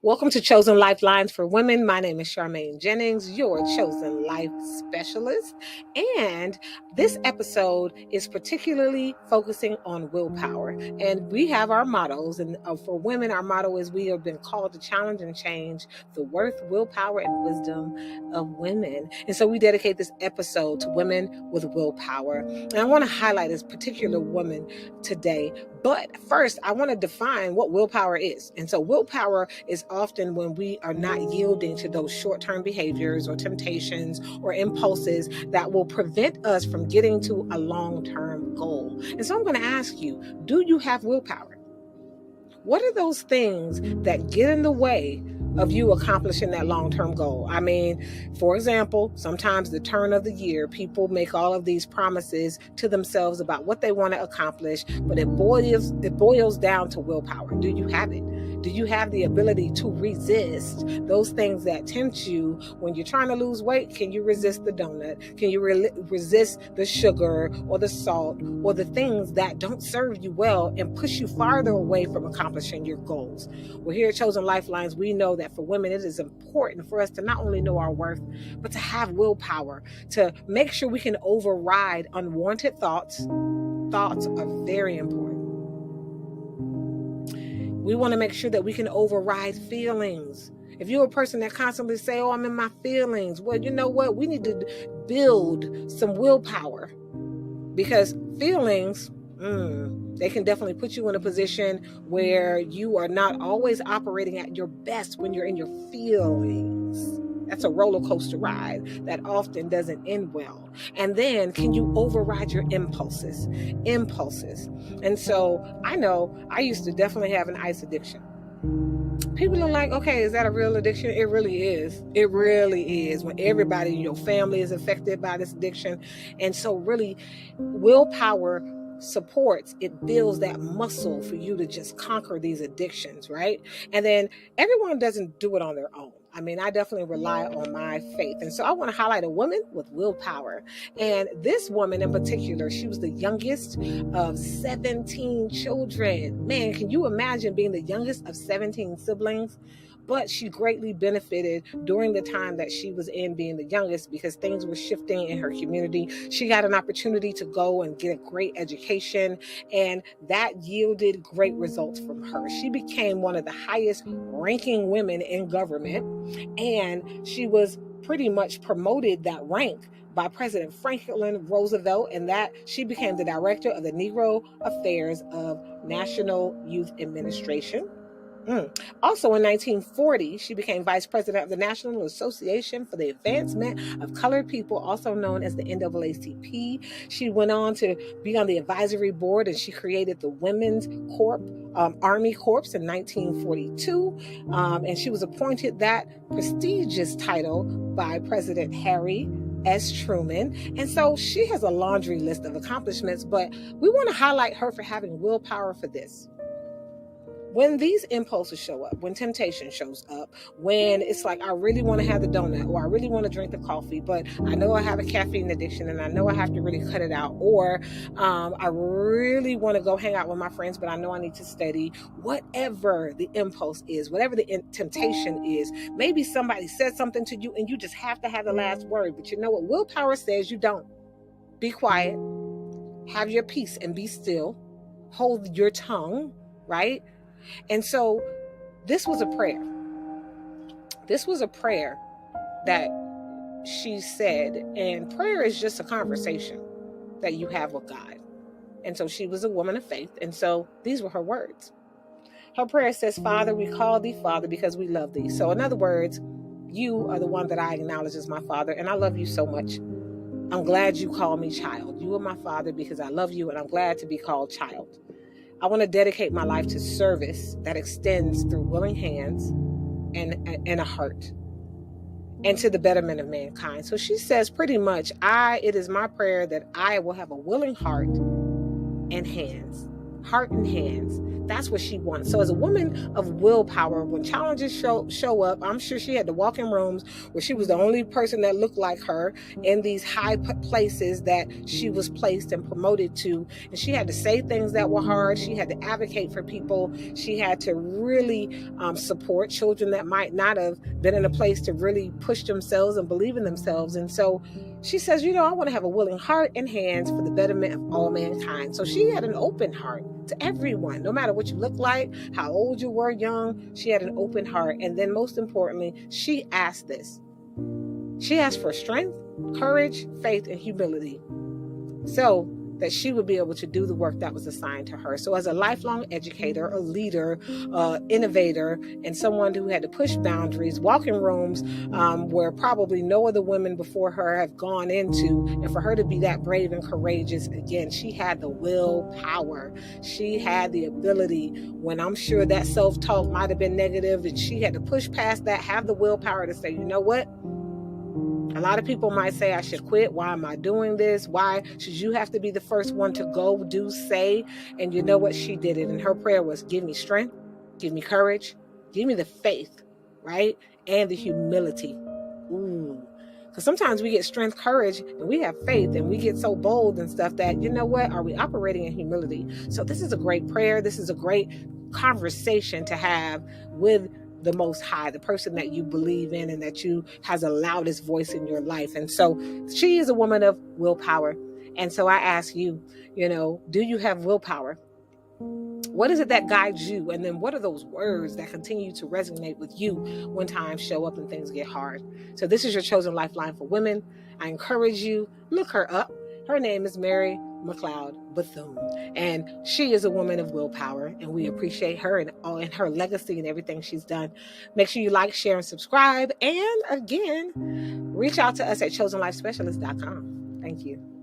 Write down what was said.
Welcome to Chosen Lifelines for Women. My name is Charmaine Jennings, your chosen life specialist. And this episode is particularly focusing on willpower. And we have our mottos. And for women, our motto is we have been called to challenge and change the worth, willpower, and wisdom of women. And so we dedicate this episode to women with willpower. And I want to highlight this particular woman today. But first, I want to define what willpower is. And so willpower is often when we are not yielding to those short-term behaviors or temptations or impulses that will prevent us from getting to a long-term goal. And so I'm going to ask you, do you have willpower? What are those things that get in the way of you accomplishing that long-term goal? I mean, for example, sometimes the turn of the year, people make all of these promises to themselves about what they want to accomplish, but it boils down to willpower. Do you have it? Do you have the ability to resist those things that tempt you when you're trying to lose weight? Can you resist the donut? Can you resist the sugar or the salt or the things that don't serve you well and push you farther away from accomplishing your goals? Well, here at Chosen Lifelines, we know that for women, it is important for us to not only know our worth, but to have willpower, to make sure we can override unwanted thoughts. Thoughts are very important. We want to make sure that we can override feelings. If you're a person that constantly say, oh, I'm in my feelings, well, you know what? We need to build some willpower, because feelings, they can definitely put you in a position where you are not always operating at your best when you're in your feelings. That's a roller coaster ride that often doesn't end well. And then, can you override your impulses? And so I know I used to definitely have an ice addiction. People are like, okay, is that a real addiction? It really is. It really is, when everybody in your family is affected by this addiction. And so really, willpower supports, it builds that muscle for you to just conquer these addictions, right? And then everyone doesn't do it on their own. I mean, I definitely rely on my faith. And so I want to highlight a woman with willpower. And this woman in particular, she was the youngest of 17 children. Man, can you imagine being the youngest of 17 siblings? But she greatly benefited during the time that she was in being the youngest, because things were shifting in her community. She got an opportunity to go and get a great education, and that yielded great results from her. She became one of the highest ranking women in government, and she was pretty much promoted that rank by President Franklin Roosevelt, and that she became the director of the Negro Affairs of National Youth Administration. Also in 1940, she became vice president of the National Association for the Advancement of Colored People, also known as the NAACP. She went on to be on the advisory board, and she created the Women's Army Corps in 1942. And she was appointed that prestigious title by President Harry S. Truman. And so she has a laundry list of accomplishments, but we want to highlight her for having willpower for this. When these impulses show up, when temptation shows up, when it's like, I really want to have the donut, or I really want to drink the coffee, but I know I have a caffeine addiction and I know I have to really cut it out, or I really want to go hang out with my friends, but I know I need to study. Whatever the impulse is, whatever the temptation is, maybe somebody said something to you and you just have to have the last word, but you know what willpower says? You don't. Be quiet, have your peace and be still, hold your tongue, right? And so this was a prayer. This was a prayer that she said, and prayer is just a conversation that you have with God. And so she was a woman of faith. And so these were her words. Her prayer says, Father, we call thee Father because we love thee. So in other words, you are the one that I acknowledge as my Father, and I love you so much. I'm glad you call me child. You are my Father because I love you, and I'm glad to be called child. I want to dedicate my life to service that extends through willing hands and a heart, and to the betterment of mankind. So she says pretty much, it is my prayer that I will have a willing heart and hands. heart and hands. That's what she wants. So as a woman of willpower, when challenges show up, I'm sure she had to walk in rooms where she was the only person that looked like her in these high places that she was placed and promoted to. And she had to say things that were hard. She had to advocate for people. She had to really support children that might not have been in a place to really push themselves and believe in themselves. And so she says, I want to have a willing heart and hands for the betterment of all mankind. So she had an open heart to everyone, no matter what you look like, how old you were, young. She had an open heart. And then most importantly, she asked this. She asked for strength, courage, faith, and humility, so that she would be able to do the work that was assigned to her. So as a lifelong educator, a leader, innovator, and someone who had to push boundaries, walk in rooms where probably no other women before her have gone into, and for her to be that brave and courageous, again, she had the willpower. She had the ability, when I'm sure that self-talk might have been negative, and she had to push past that, have the willpower to say, you know what? A lot of people might say I should quit. Why am I doing this? Why should you have to be the first one to go, do, say? And you know what? She did it. And her prayer was, give me strength, give me courage, give me the faith, right? And the humility. Ooh. Because sometimes we get strength, courage, and we have faith, and we get so bold and stuff that, you know what? Are we operating in humility? So this is a great prayer. This is a great conversation to have with the Most High, the person that you believe in and that you has a loudest voice in your life. And so she is a woman of willpower. And so I ask you, do you have willpower? What is it that guides you? And then what are those words that continue to resonate with you when times show up and things get hard? So this is your chosen lifeline for women. I encourage you, look her up. Her name is Mary McLeod Bethune, and she is a woman of willpower, and we appreciate her and her legacy and everything she's done. Make sure you like, share, and subscribe. And again, reach out to us at chosenlifespecialist.com. Thank you.